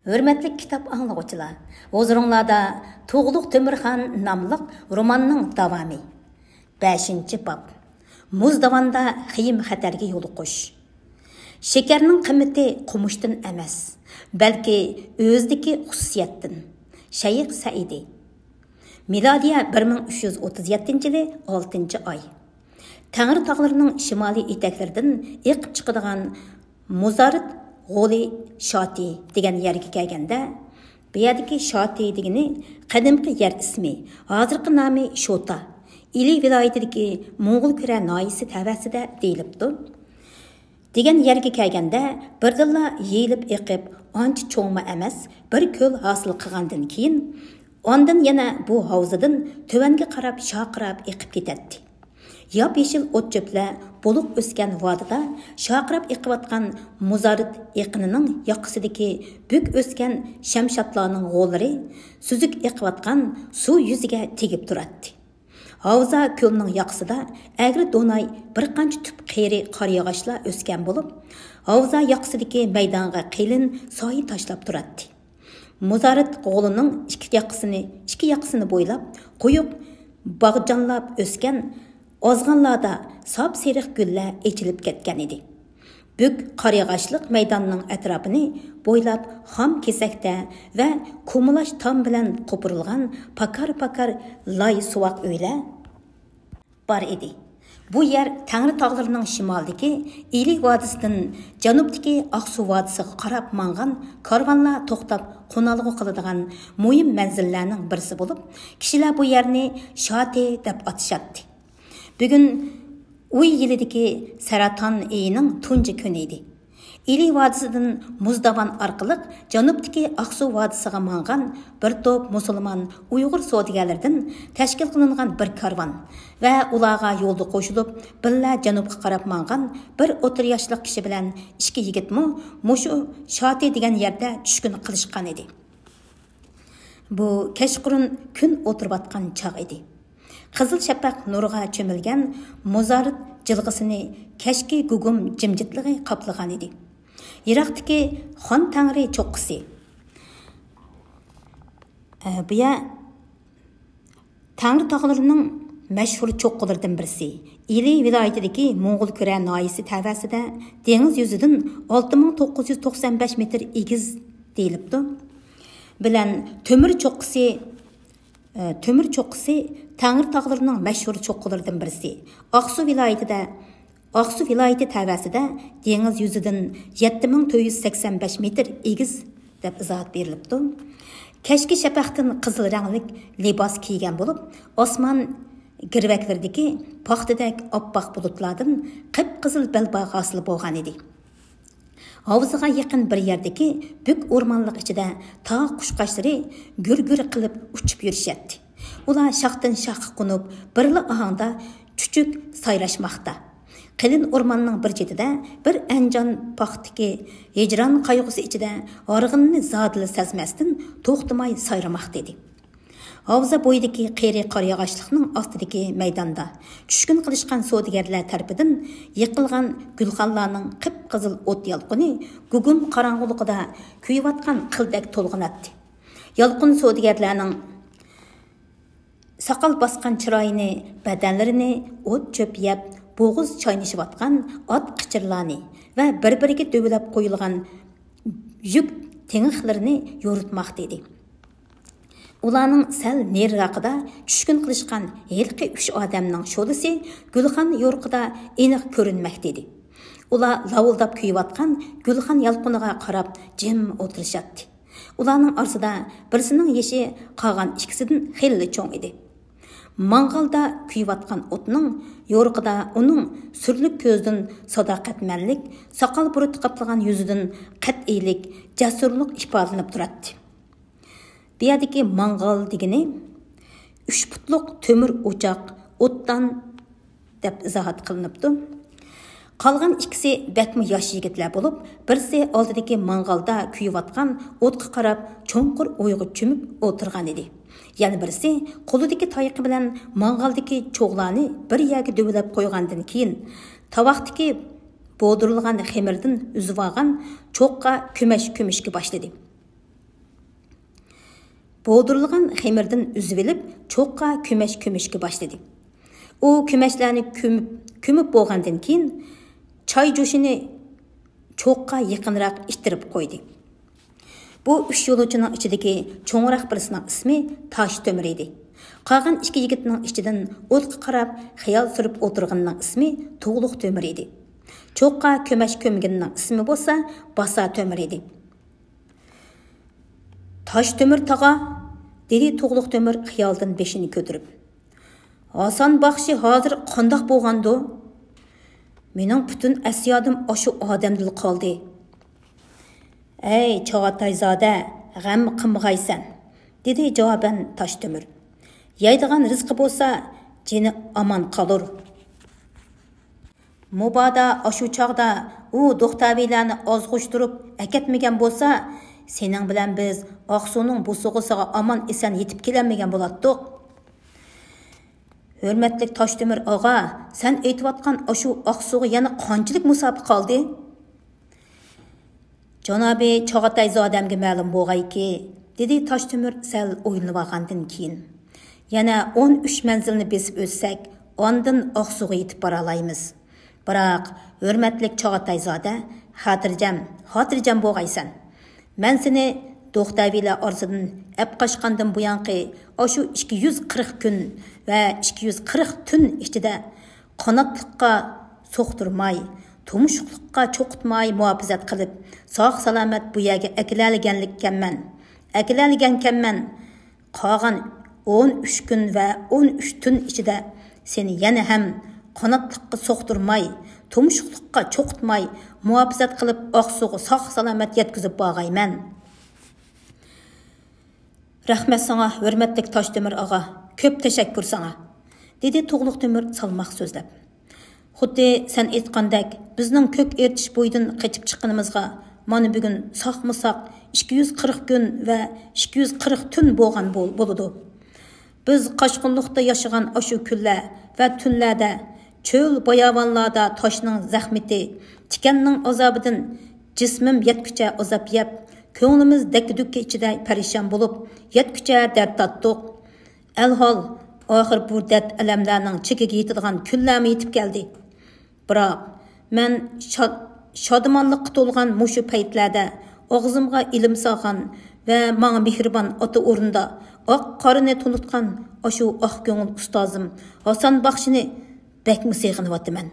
Hürmetli kitap anlıqçılar, huzurunlarda Tuğluq Tömürxan namlıq romanның davamı. 5. bab. Muzdavanda xiyim xatarga yo'liqish. Şekerning qimmati qumishdan emas, balki o'zidagi xususiyatdan. Shayx Saidi. Miladiya 1337-yili 6-oy. Tangri tog'larining shimoliy etaklaridan eqib chiqadigan Muzarit G'oli Shoti degan yerga kelganda, bu yerdagi Shoti degani qadimgi yer ismi, hozirgi nomi Shota. İli viloyatidagi Mo'g'ul Kura noyisi tavasida deyilibdi. Degan yerga kelganda birdilla yeyilib eqib, ancha cho'ngma emas, bir ko'l hosil qilgandan keyin, ondan yana bu havzadan tövanga qarab shoqirab eqib ketadi. Yap-yeshil o't-cho'plar buluq o'sgan vodida shoqirab eqiyotgan Muzarit eqinining yoqisidagi buk o'sgan shamshatlarning g'o'llari suzuk eqiyotgan suv yuziga tegib turadi. Havza ko'lning yoqisida agri do'nay bir qancha tup qeri qor yog'ochlar o'sgan bo'lib, havza yoqisidagi maydonga qilin soyi tashlab turadi. Muzarit g'olining ikki yoqisini bo'ylab quyuq bog'jonlab o'sgan ozg'anlarda sop seriq gullar echilib ketgan edi. Buk qariyag'ashliq maydonning atrofini bo'ylab xom kesakda va ko'mulash tom bilan qo'pirilgan pakar loy suvoq uylar bor edi. Bu yer Tangri tog'larining shimolidagi Ili vodisidan janubdagi Oqsuv vodisiga qarab mang'an karvonlar to'xtab qo'nalg'u qiladigan muhim manzillarning birisi bo'lib, kishilar bu yerni Shoti deb atashadi. Bugun uy yilidagi Saraton ayining tunji kuni edi. Ili vodisidan Muzdavan orqali janubdagi Oqsuv vodisiga mang'an bir to'p musulmon Uyg'ur savdogarlaridan tashkil qilingan bir karvon va ularga yo'lda qo'shilib, billa janubga qarab mang'an bir o'tir yoshli kishi bilan ikki yigitmi mushu Shoti degan yerda tushkun qilishgan edi. Bu kechqurun kun o'tirayotgan chog' edi. Qizil shafaq nurga cho'milgan Muzarit jilg'isini kashki gugum jimjitligi qoplagan edi. Yiroqdagi Xon Tangri cho'qqisi. Bu ya Tangri tog'larining mashhur cho'qqilaridan birisi. Ili viloyatidagi Mo'g'ul Kura noyisi tavasida dengiz yuzidan 6995 metr egiz deyilibdi. Bilan Tömür cho'qqisi Tangri tog'larining mashhur cho'qqilaridan birisi. Oqsuv viloyati tavasida dengiz yuzidan 7485 metr egiz deb izoh berilibdi. Kashki shafaqdan qizil ranglik libos kiygan bo'lib, osmon girvaklaridagi paxtadak oppoq bulutlardan qip-qizil belbog' hosil bo'lgan edi. Havzaga yaqin bir yerdagi buk o'rmonlik ichida tog' qushqachlari gurgur qilib uchib yurishadi. Ular shoxdan shoxga qo'nib, birli ohangda chuchuk sayrashmoqda. Qilin o'rmonning bir chetida bir anjon paxtiki hijron qayg'usi ichida org'inni zodili sezmasdan to'xtamay sayramoqda edi. Havza bo'yidagi qeri qor yog'ochliqning ostidagi maydonda tushkun qilishgan savdogarlar tarafidan yiqilgan gulxonlarning qip-qizil o't yolqini gugum qorong'uligida kuyayotgan qildak to'lg'anadi. Yolqin savdogarlarning saqal bosgan chiroyini, badanlarini o't cho'p yeb, bo'g'iz chaynashayotgan ot qichirlarni va bir-biriga dövlab qo'yilgan yuk tengiqlarini yo'ritmoqda edi. Ularning sal neriroqida tushkun qilishgan yilqi 3 odamning sho'lisi gulxon yo'rqida aniq ko'rinmoqda edi. Ular lavuldab kuyayotgan gulxon yalqiniga qarab jim o'tirishadi. Ularning orasida birisining yeshi qolgan ikkisidan xilli cho'ng edi. Mang'alda kuyayotgan o'tning yo'rqida uning surlik ko'zdan sadoqatmanlik, soqol burut qaplangan yuzidan qat'iylik, jasurlik ifodalanib turadi. Bu yerdagi mang'al degani 3 putliq to'mir o'choq o'tdan deb izohat qilinibdi. Qolgan ikkisi bakmi yosh yigitlar bo'lib, birisi oldidagi mang'alda kuyayotgan o'tga qarab cho'nqur o'yga cho'mib o'tirgan edi. Yana birisi qo'lidagi tayoqi bilan mang'aldagi cho'g'larni bir yerga dövlab qo'ygandan keyin tavoqdagi bo'dirilgan xemirdan uzib olgan cho'qqa ko'mishga boshladi. Boğdurulgan xemirden üzüvilip çoqqa kömeşke başladı. O kömeşlerini kömüp boğandan keyin çay joşini çoqqa yaqinroq ittirib qo'ydi. Bu 3 yo'lovchining ichidagi cho'ngroq birisining ismi Tosh Temir edi. Qolgan 2 yigitning ichidan o'tqa qarab xayol surib o'tirganning ismi Tug'luq Temir edi. Çoqqa kömeş kömginning ismi bo'lsa Basa Temir edi. Tosh Temir tağa dedi Tug'luq Temir xiyoldan beshini ko'tarib. Hasan baxshi hozir qandoq bo'lgandi? Mening butun asyodim o'sha odamdil qoldi. Ey Chog'atayzoda, g'am qilmag'aysan, dedi javoban Tosh Temir. Yeydigan rizqi bo'lsa, jini aman qolur. Mubada o'sha chog'da u do'xtavilarni ozg'ushtirib akatmagan bo'lsa, sening bilan biz Oqsuning bu so'g'isiga aman esan yetib kelmagan bo'lardik. Hürmetlik Tosh Temir ağa, sen aytayotgan o'sha Oqsuga yana qanchalik musofi qoldi? Janobi Chog'atayzodamga ma'lum bo'lg'ayki, dedi Tosh Temir sal o'ylanib olgandan keyin. Yana 13 manzilni besib o'tsak, ondan Oqsuga yetib bora olamiz. Biroq, hurmatlik Chog'atayzoda, xotirjam bo'lg'aysan. Men seni Do'xtavilar orasidan qochgandan buyanqi o'sha 240 kun va 240 tun ichida qanotliqqa so'qtirmay, to'mushuqliqqa cho'qitmay muhofazat qilib, sog' salomat bu yerga akilalganman. Qolgan 13 kun va 13 tun ichida seni yana ham qanotliqqa so'qtirmay, to'mushuqliqqa cho'qitmay muhofazat qilib Oqsuga sog' salomat yetkazib borg'ayman. Rahmet sana, hürmetlik Tosh Temir ağa, köp teşekkür sana, dedi Tug'luq Temir salmaq so'zlab. Xuddi sen aytgandek, bizning ko'k ertish bo'yidan qochib chiqqanimizga mana bugun saq-musaq 240 kun va 240 tun bo'lgan bo'ladi. Biz qochqinlikda yashagan o'sha kunlar va tunlarda cho'l bayovonlarda toshning zahmati, tikanning azobidan jismim yetkicha azob yeb, ko'nglimiz dakki-dukki ichida parishon bo'lib, yetkicha dard tatdiq. Alhol, oxir bu dard alamlarning chekiga yetadigan kunlarmi yetib keldi. Biroq, men shodamonlikqa to'lgan mushu paytlarda og'zimga ilm solgan va menga mehribon ota o'rinda oq qorini tunutgan o'sha oq ko'ngil ustozim Hasan Baxshini bakmi seg'inyapman.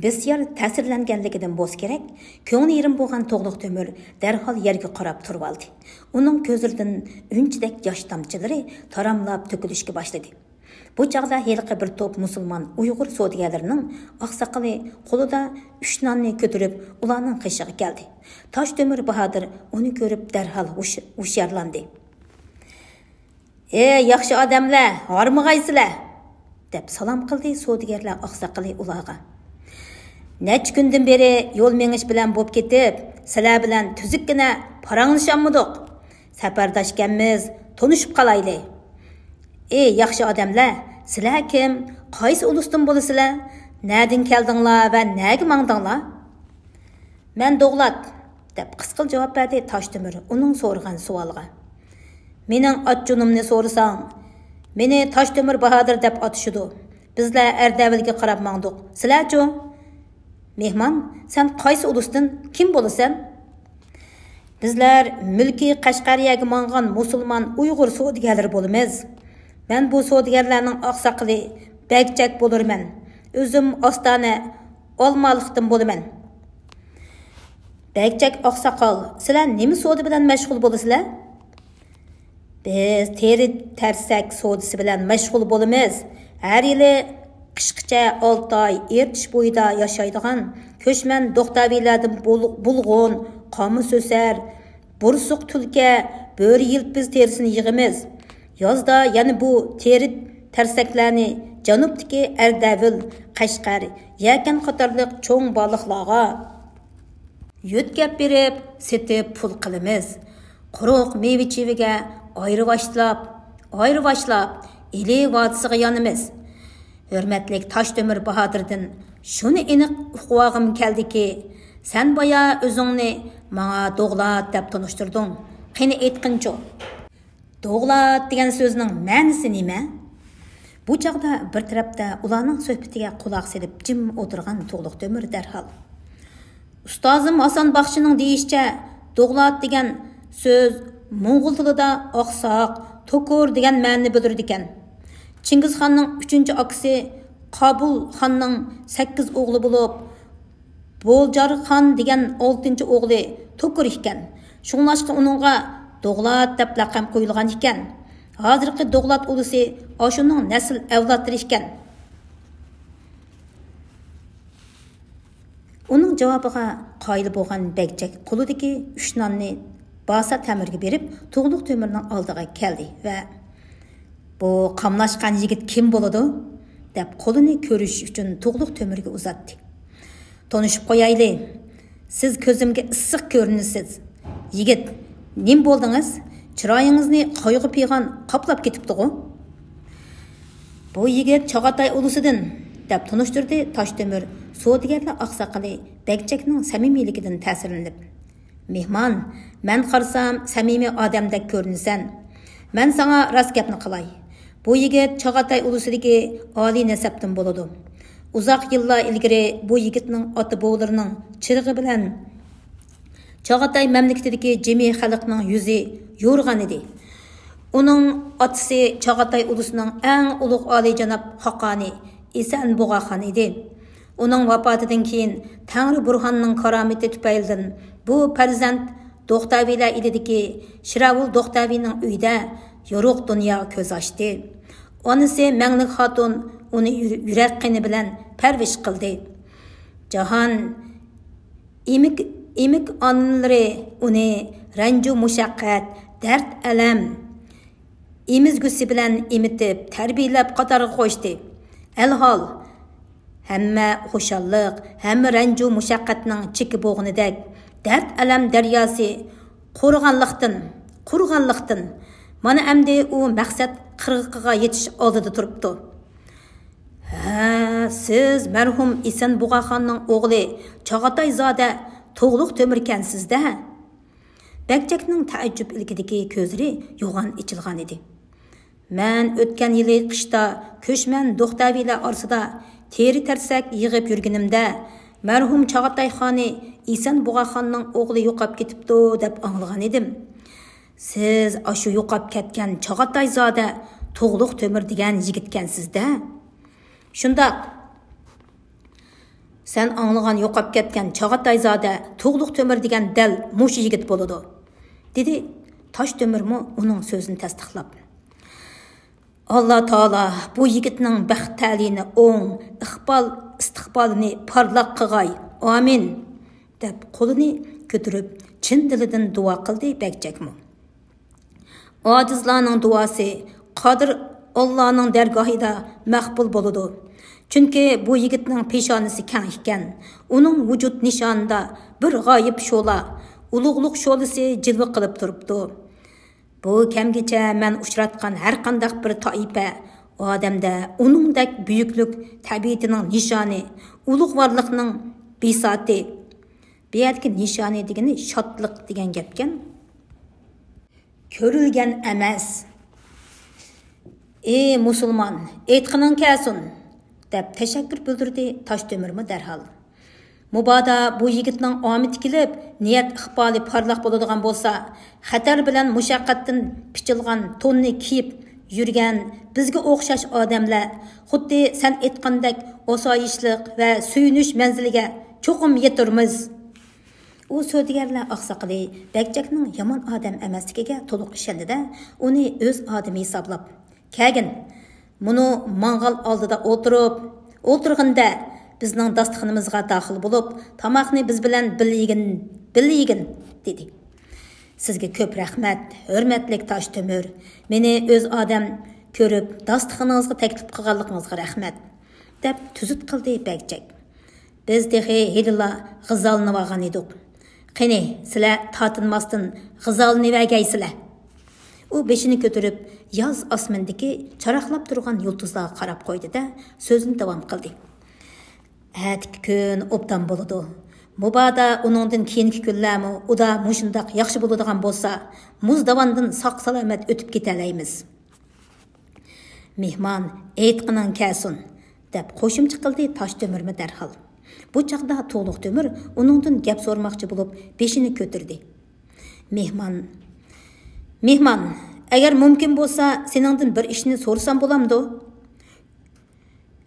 Besyar ta'sirlanganligidan bo'lsa kerak, ko'ngli yerim bo'lgan Tug'luq Temir darhol yerga qarab turib oldi. Uning ko'zlaridan unchidek yosh tomchilari taramlab to'kilishga boshladi. Bu chaqda heliqi bir to'p musulmon Uyg'ur savdogarlarining oqsoqoli qo'lida 3 nonni ko'tarib ularning qishig'iga keldi. Tosh Temir Bahodir uni ko'rib darhol hushyorlandi. "Ey yaxshi odamlar, hormag'aysizlar!" deb salom qildi savdogarlar oqsoqoli ularga. Neç gündün beri yol meniş bilen bop ketip, sizlar bilen tüzükkine paranglışanmıdık. Safardaşkenmiz, tonuşup qalaylı. Ey yaxşı adamlar, sizlar kim? Qaysi ulusdan bo'lasizlar? Nereden keldinglar va nega mangdinglar? Men Do'g'lat, deb qisqil javob berdi Tosh Temir uning so'ragan savoliga. Mening atjunimni so'rasang, meni Tosh Temir Bahodir deb atishidi. Bizlar Ardavilga qarab mangdiq. Sizlar-chi? Mehmon, sen qaysi ulusdan kim bo'lasan? Bizlar mulkiy Qashqariyaga mangan musulmon Uyg'ur savdogarlari bo'lamiz. Men bu savdogarlarning oqsoqili Bagchak bo'lurman. O'zim Ostona Olmaliqdan bo'laman. Bagchak oqsoqol, sizlar nima savdo bilan mashg'ul bo'lasizlar? Biz teri tarsak savdosi bilan mashg'ul bo'lamiz. Har yili qishqicha 6 oy ertish bo'yida yashaydigan ko'chman Do'xtavilardan bulg'un, qomus o'sar, bursuq tulka, bo'ri yilpiz terisini yig'imiz. Yozda yana bu teri tarsaklarni janubdagi Ardavil, Qashqar, Yakan qatorliq cho'ng baliqlarga yo'tkab berib, setib pul qilamiz. Quruq meva-chevaga ayrı-başlab, ili vodisiga yonimiz. Hürmetlik Tosh Temir Bahodirdan shuni aniq uqvog'im keldiki, Sen baya özüңni mağa doğlat dep tanıştırdың. Qeni aytqinчo. Doğlat degan so'zning ma'nosi nima? Bu chaqda bir tarafda ularning suhbatiga quloq solib jim o'tirgan To'g'liq Temir darhol. Ustozim Hasan Baxshining deyishicha, doğlat degan so'z Mo'ng'ul tilida oqsoq, to'kur degan ma'noni bildirdi ekan. Chingizxonning 3-akasi Qabul xonning 8 o'g'li bo'lib, Boljar xon degan 6-o'g'li to'kur ekan. Shunlashqa uningga Doğlat deb laqab qo'yilgan ekan. Hozirgi Doğlat ulusi oshuning nasl avlodlari ekan. Uning javobiga qoyil bo'lgan Begchak qo'lidagi 3 nonni Basa Tamirga berib, To'g'liq Temirning oldiga keldi va "Bu qamlashgan yigit kim bo'ladi?" deb qo'lini ko'rish uchun To'g'liq Temirga uzatdi. "Tanishib qo'yayli. Siz ko'zimga issiq ko'rinasiz. Yigit, nim bo'ldingiz? Chiroyingizni qayg'u piygan qoplab ketibdi-ku." "Bu yigit Chog'atay ulusidan" deb tanishtirdi Toshtemir. Savdogarlar oqsoqoli Begchakning samimiyligidan ta'sirlanib. "Mehmon, men qarsam samimiy odamdek ko'rinasan. Men sana rost gapni qilay. Bu yigit Chog'atay ulusidagi oliy nasabdan bo'ladi. Uzoq yillar ilgari bu yigitning ota-bobolarining chirig'i bilan Chog'atay mamlakatidagi jami xalqning yuzi yo'rgan edi. Uning otasi Chog'atay ulusining eng ulug' oliyjanob Xoqoni Esan Bug'axon edi. Uning vafotidan keyin Tangri Burxonning karomati tufaylidan bu farzand Do'xtaviylar ilidagi Shiravul Do'xtaviyning uyida yorug' dunyoga ko'z ochdi. Onasi Manglik xotun uni yurak qini bilan parvish qildi. Jahon imik onalari uni ranju mushaqqat, dard alam emizgusi bilan emitib, tarbiyalab qatorga qo'ydi. Alhol hamma xushalliq, hamma ranju mushaqqatning cheki bo'g'inidek dard alam daryosi qurg'anliqdan mana endi u maqsad qirg'iqiga yetish oldida turibdi. "Ha, siz marhum Esan Bug'axonning o'g'li Chog'atay zoda To'g'liq Temirkansiz-da?" Begchakning taajjub ilkidagi ko'zlari yo'g'on ichilgan edi. "Men o'tgan yili qishda ko'chman Do'xtaviylar orasida teri tarsak yig'ib yurganimda marhum Chog'atay xoni Esan Bug'axonning o'g'li yo'qab ketibdi deb anglagan edim. Siz ashu yo'qab ketgan Chog'atay zoda To'g'liq Temir degan yigitkansiz-da?" "Shundoq. Sen anglagan yo'qab ketgan Chog'atay zoda To'g'liq Temir degan dal mush yigit bo'ladi", dedi Toshdemirmi uning so'zini tasdiqlab. "Alloh taolo bu yigitning baxt ta'lini o'ng, istiqbolini parlaq qilg'ay. Amin", deb qo'lini ko'tarib chin dilidan duo qildi Begchakmi. Ojizlarning duosi Qodir Allohning dargohida maqbul bo'ladi. Chunki bu yigitning peshonasi keng ekan. Uning vujud nishonida bir g'oyib sho'la, ulug'liq sho'lasi jilva qilib turibdi. Bu kamgacha men uchratgan har qanday bir toifa odamda uningdek buyuklik tabiatining nishoni, ulug'vorlikning bisoti. Bu yerga nishoni degani shodlik degan gapkan. Ko'rilgan emas. "Ey musulmon, aytqining kelsin", deb tashakkur bildirdi Toshdemirmi darhol. Mubodo bu yigitning omidi kelib, niyat iqboli parlaq bo'ladigan bo'lsa, xatar bilan mushaqqatdan pichilgan tonni kiyib yurgan bizga o'xshash odamlar xuddi sen aytgandek osoyishlik va suyunish manziliga cho'qim yetirmiz. U savdogarlar oqsoqoli Begchakning yomon odam emasligiga to'liq ishondida, uni o'z odami hisoblab, "Kagin, buni mang'al oldida o'tirganda bizning dasturxonimizga daxil bo'lib, tomoqni biz bilan birligin", dedi. "Sizga ko'p rahmat, hurmatli Toshtemir. Meni o'z odam ko'rib, dasturxoningizga taklif qilganligingizga rahmat", deb tuzut qildi Begchak. "Biz dehi helila g'izalni olgan edik. Qani, sizlar tatinmasdan g'izalni vergaysizlar." U beshini ko'tarib, yoz osmondagi charaqlab turgan yulduzlarga qarab qo'ydi-da, so'zini davom qildi. "Atki kun obdan bo'ladi. Mubada uningdan keyingi kunlarmi uda mushundaq yaxshi bo'ladigan bo'lsa, muz davandan saq salomat o'tib ketalaymiz. Mehmon aytqining kelsin deb qo'shimcha qildi Toshtemirmi darhol. Bu chaqda To'g'liq Temir uningdan gap so'rmoqchi bo'lib beshini ko'tirdi. Mehmon, agar mumkin bo'lsa, seningdan bir ishni so'rsam bo'lamdi?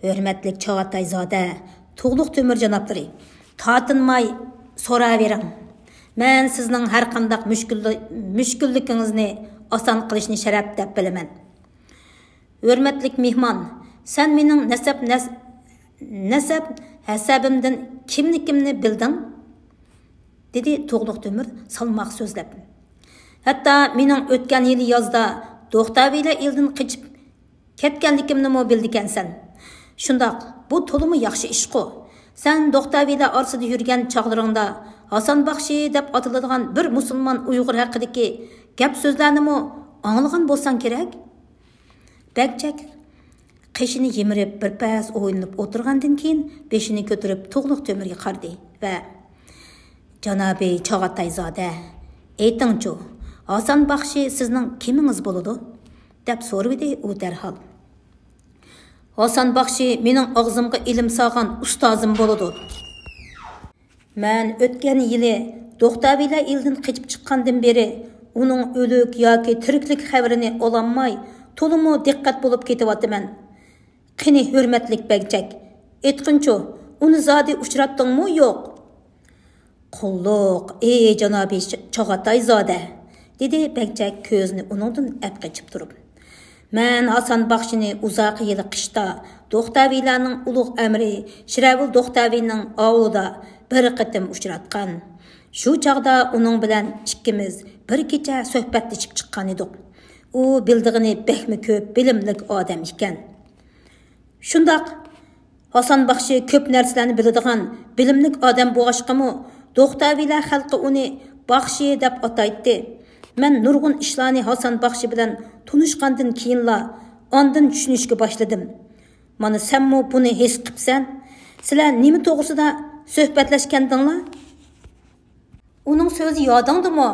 Hurmatli Chog'atayzoda, To'g'liq Temir janoblari, tatinmay so'ravering. Men sizning har qanday mushkulligingizni oson qilishni sharaf deb bilaman. Hurmatli mehmon, sen mening nasab hasabimdan kimni bilding? Dedi To'g'liq Temir salmoq so'zlab. Hatto mening o'tgan yil yozda Do'xtaviylar eldan qochib ketganligimni mo bildikansan. Shundoq, bu to'limi yaxshi ish-ku. Sen Do'xtaviylar orasida yurgan chog'laringda Hasan Baxshi deb atiladigan bir musulmon Uyg'ur haqidagi gap so'zlarni mo anglagan bo'lsan kerak? Bakchak qishini yemirib bir pas o'yinib o'tirgandan keyin beshini ko'tarib To'g'liq Temirga qaradi va Janobi Chog'atayzoda, aytingchi, Hasan Baxshi sizning kimingiz bo'ladi? deb so'radi u darhol. Hasan Baxshi mening og'zimga ilm solgan ustozim bo'ladi. Men o'tgan yili Do'xtaviylar eldan qochib chiqqandan beri uning o'lik yoki tiriklik xabarini ololmay, to'limi diqqat bo'lib ketyapman. Qani hurmatli Bagchak, aytqinchi, uni zodi uchratdingmi yo'q? Qulluq, ey janobi Chog'atayzoda, dedi Bagchak ko'zini uningdan apqichib turib. Men Hasan Baxshini uzoq yil qishda Do'xtaviylarning ulug' amri Shiravul Do'xtaviyning ovulida bir qitim uchratgan. Shu chaqda uning bilan ikkimiz bir kecha suhbatlashib chiqqan edik. U bildig'ini bekmi ko'p bilimlik odam ekan. Shundoq Hasan Baxshi ko'p narsalarni biladigan bilimlik odam bo'lg'achqimi, Do'xtaviylar xalqi uni Baxshi deb ataydi. Men nurg'un ishlarni Hasan Baxshi bilan tunishgandan keyinla ondan tushunishga boshladim. Mana senmi buni his qilibsan? Sizlar nima to'g'risida suhbatlashgandinglar? Uning so'zi yodingdimi?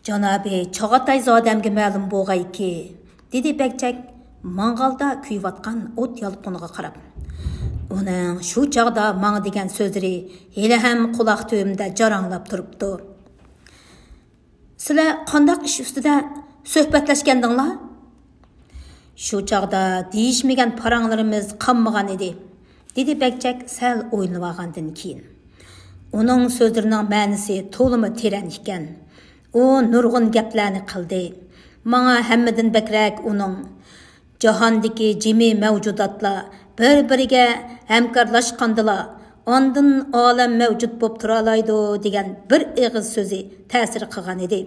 Janobi Chog'atayzodamga ma'lum bo'lg'ayki, dedi Bagchak mang'alda kuyayotgan o't yalqiniga qarab. Uning shu chog'da menga degan so'zlari hali ham quloq tubimda jaranglab turibdi. Sizlar qanday ish ustida suhbatlashgandinglar? Shu chog'da deyishmagan paranglarimiz qanmagan edi, dedi Bagchak sal o'ylanib olgandan keyin. Uning so'zlarining ma'nosi to'limi teran ekan. U nurg'un gaplarni qildi. Menga hammadan bakrak uning jahondagi jimi mavjudotlar bir-biriga hamkorlashgandilar, ondan olam mavjud bo'lib tura oladi degan bir og'iz so'zi ta'sir qilgan edi.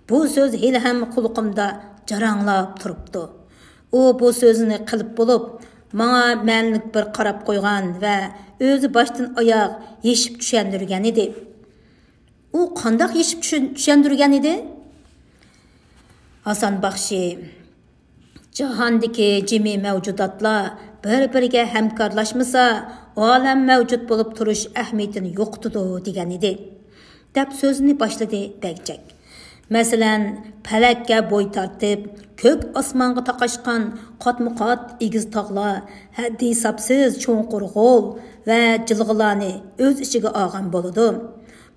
Bu so'z hali ham qulqimda jaranglab turibdi. U bu so'zini qilib bo'lib, menga ma'nlik bir qarab qo'ygan va o'zi boshdan oyoq yeshib tushundirgan edi. U qanday yeshib tushundirgan edi? Hasan Baxshi jahondagi jimi mavjudotlar bir-biriga hamkorlashmasa, olam mavjud bo'lib turish ahamiyatini yo'qotadi degan edi. deb so'zini boshladi Bagchak. Masalan, palakka bo'y tortib, ko'k osmonga taqashgan qatma-qat egiz tog'lar, haddi hisobsiz cho'nqur g'o'l va jilg'alarni o'z ichiga olgan bo'ladi.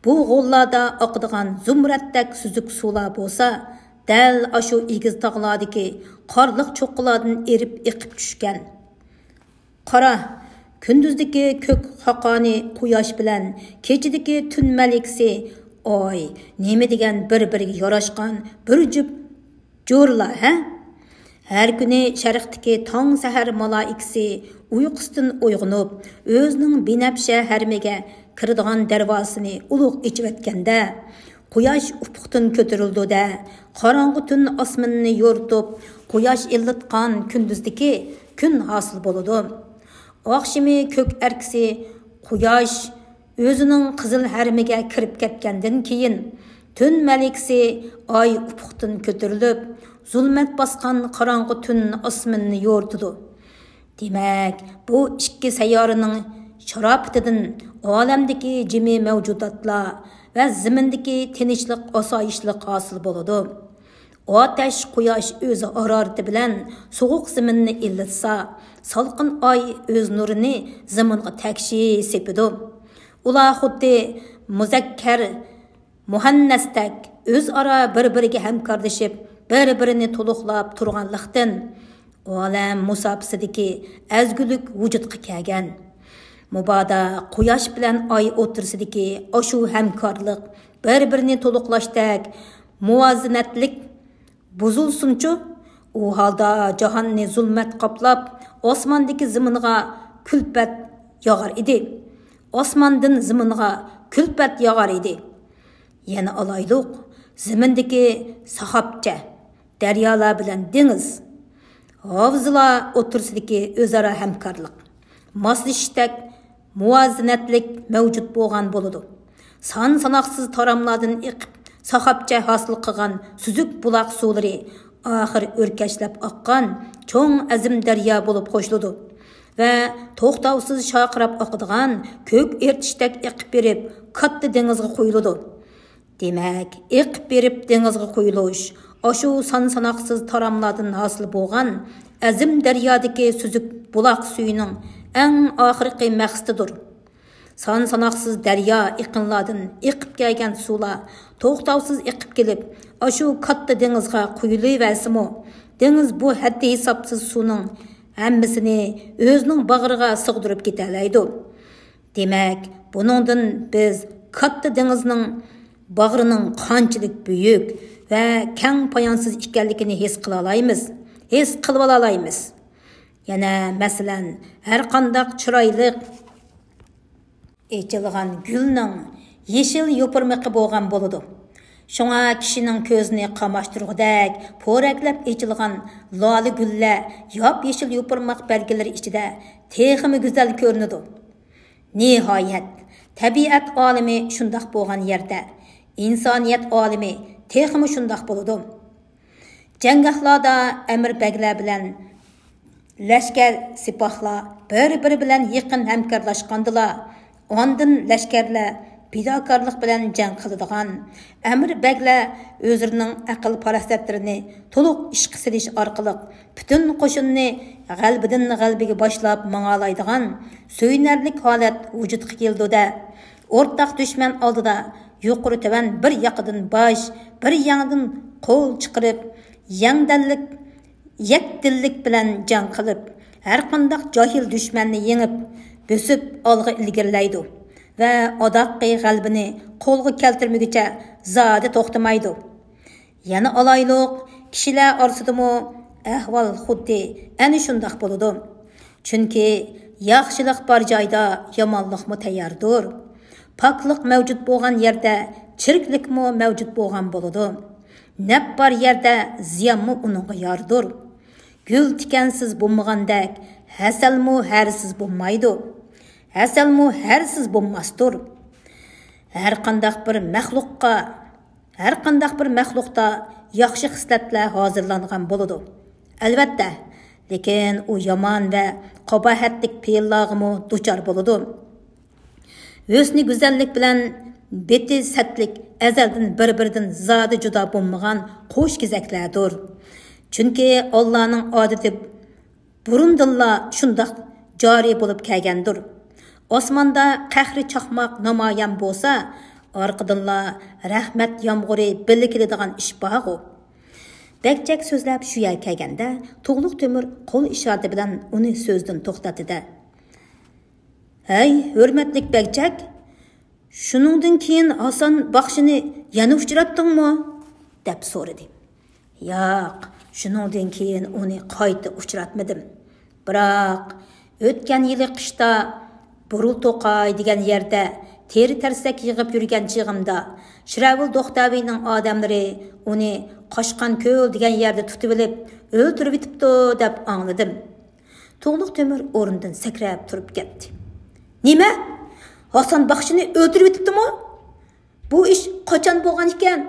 Bu g'o'llarda oqadigan zumratdak suzuk suvlar bo'lsa, dal ashu egiz tog'lardagi qorliq cho'qqilardan erib eqib tushgan. Qara, kunduzdagi ko'k haqoni quyosh bilan, kechidagi tun maliksi oy, nima degan bir-biriga yarashgan bir jup jo'rlar, ha? Har kuni sharqdagi tong sahar malaikasi uyqusidan uyg'onib, o'zining binafsha harmiga kiradigan darvosini ulug' ichayotganda, quyosh ufqdan ko'tarildi-da, qorong'u tun osmonni yo'rtib, quyosh illatgan kunduzdagi kun hosil bo'ladi. Oqshimi ko'k arkisi quyosh o'zining qizil harmiga kirib ketgandan keyin tun malikasi oy ufqdan ko'tarilib, zulmat bosgan qorong'u tun osmonni yo'rtidi. Demak, bu ikki sayyoraning sharofatidan olamdagi jimi mavjudotlar va zimindagi tinchlik, osoyishlik hosil bo'ladi. Ateş, quyosh o'zi harorati bilan sovuq zaminni illatsa, salqin oy o'z nurini zaminga takshi sepidi. Ular xuddi muzakkar muhannasdak o'zaro bir-biriga hamkorlashib, bir-birini to'liqlab turganlikdan olam musobasidagi azgulik vujudga kelgan. Mubada quyosh bilan oy o'tirsidagi oshu hamkorlik bir-birini to'liqlashdak muvozanatlik buzulsunchu, u holda jahonni zulmat qoplab, osmondagi zaminga kulpat yog'ar edi. Osmondan zaminga kulpat yog'ar edi. Yana alayliq, zamindagi sahobcha, daryolar bilan dengiz, havzlar o'tirsidagi o'zaro hamkorlik, moslashishdak muvozanatlik mavjud bo'lgan bo'ladi. Son-sanoqsiz taramlardan iqib sahobcha hosil qilgan suzuk buloq suvlari oxir o'rkashlab oqqan cho'ng azim daryo bo'lib qo'shiladi va to'xtovsiz shoqirab oqadigan ko'k ertishdek iqib berib katta dengizga qo'yiladi. Demak, iqib berib dengizga qo'yilish oshu son-sanoqsiz taramlardan hosil bo'lgan azim daryodagi suzuk buloq suyining eng oxirgi maqsadidir. Son-sanoqsiz daryo iqinlardan iqib kelgan suvlar to'xtovsiz iqib kelib, ashu katta dengizga quyulaversimi, dengiz bu haddi hisobsiz suvning hammasini o'zining bag'riga sig'dirib ketalaydi. Demak, buningdan biz katta dengizning bag'rining qanchalik buyuk va keng poyonsiz ekanligini his qila olamiz. His qilib olamiz. Yana masalan, har qanday chiroyli echilgan gulning yeşil yo'pirmiqi bo'lgan bo'ladi. Shunga kishining ko'zini qamashtirgudek po'raklab echilgan loli gullar yop-yeshil yo'pirmiq belgilari ichida texmi go'zal ko'rinadi. Nihoyat, tabiat olimi shundoq bo'lgan yerda, insoniyat olimi texmi shundoq bo'ladi. Janggohlarda amir baglar bilan lashkar sipohlar bir-biri bilan yaqin hamkorlashgandilar. Ondan lashkarlar fidokorlik bilan jang qiladigan, amir baglar o'zlarining aql farosatlarini to'liq ishga solish orqali butun qo'shinni g'albidan g'albiga boshlab mang'alaydigan so'yinarlik holat vujudga keldi-da, o'rtaq dushman oldida yuqori tavan bir yoqidan bosh, bir yangidan qo'l chiqarib, yangdallik, yakdillik bilan jang qilib, har qanday johil dushmanni yengib, bösüp olg'a ilgirlaydi va odoqi g'albini qo'lga keltirmaguncha zodi to'xtamaydi. Yana alayliq, kishilar orasidami ahvol xuddi ana shundoq bo'ladi. Chunki yaxshilik bor joyda yomonlikmi tayyordir. Poklik mavjud bo'lgan yerda chirklikmi mavjud bo'lgan bo'ladi. Naf bor yerda ziyonmi uningga yordir. Gul tikansiz bo'lmagandek, hasalmu harsiz bo'lmaydi. Hasalmu harsiz bo'lmasdir. Har qanday bir maxluqda yaxshi xislatlar hozirlangan bo'ladi. Albatta, lekin u yomon va qabohatlik fe'llarga duchor bo'ladi. O'sni go'zallik bilan beti satlik azaldan bir-biridan zodi judo bo'lmagan qo'sh kezaklardir. Chunki Allohning odati burundilla shundoq joriy bo'lib kelgandir. Osmonda qahri chaqmoq namoyon bo'lsa, orqadanla rahmat yomg'iri birga keladigan ish bor. Bekchak so'zlab shu yer kelganda, Tug'luq Temur qo'l ishorati bilan uni so'zdan to'xtatdi. "Hey, hurmatli Bekchak, shuningdan keyin Hasan baxshini yana uchratdingmi?" deb so'radi. "Yo'q, shuningdan keyin uni qayta uchratmadim. Biroq o'tgan yili qishda Burul To'qay degan yerda teri tarsak yig'ib yurgan chig'imda Shiravul Do'xtavining odamlari uni Qoshqon ko'l degan yerda tutib olib, o'ldirib bitibdi deb angladim." Tug'luq Temur o'rnidan sakrab turib ketdi. "Nima? Hasan baxshini o'ldirib bitibdimi? Bu ish qachon bo'lgan ekan?"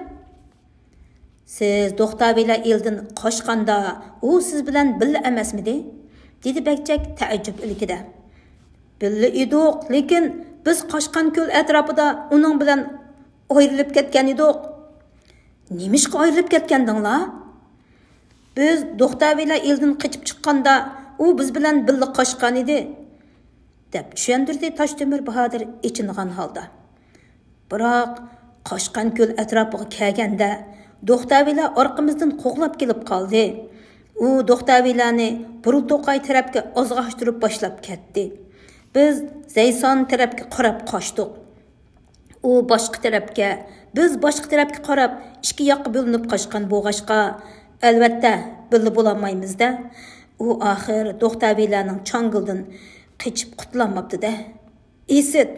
"Siz Do'xtavilar eldan qochganda u siz bilan birga emasmidi?" dedi Bekchak ta'ajjub ilkida. "Birga edik, lekin biz Qo'shqon ko'l atrofida uning bilan ayrilib ketgan edik. Nimishqa ayrilib ketgandinglar? Biz Do'xtavilar eldan qochib chiqqanda u biz bilan birga qochgan edi, deb tushundirdi Toshtemir Bahodir ichingan holda. Biroq Qo'shqon ko'l atrofiga kelganda Do'xtavilar orqamizdan qo'g'lab kelib qoldi. U Do'xtavilarni Burulto'qay tarafga ozg'ashtirib boshlab ketdi. Biz Zayson tarafga qarab qochdik. U boshqa tarafga, biz boshqa tarafga qarab ikki yoqqa bo'linib qochgan bo'g'ashqa albatta birga bo'lolmaymiz-da. U oxir Do'xtavilarning changildan qochib qutlanmabdi-da. Isit.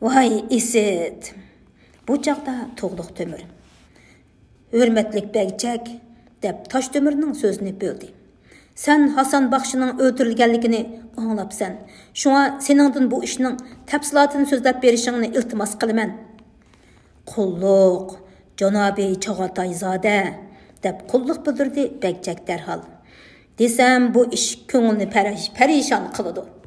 Voy Isit. Bu chaqda To'g'liq Temir. Hürmetlik Begchak deb Toshdemirning so'zini bo'ldi. Sen Hasan Baxshining o'ldirilganligini anglabsan. Shunga seningdan bu ishning tafsilotini so'zlab berishingni iltimos qilaman. Qulluq, janobi Chog'atayzoda deb qulluq bildirdi Begchak darhol. Desam bu ish ko'ngilni parishon qiladi.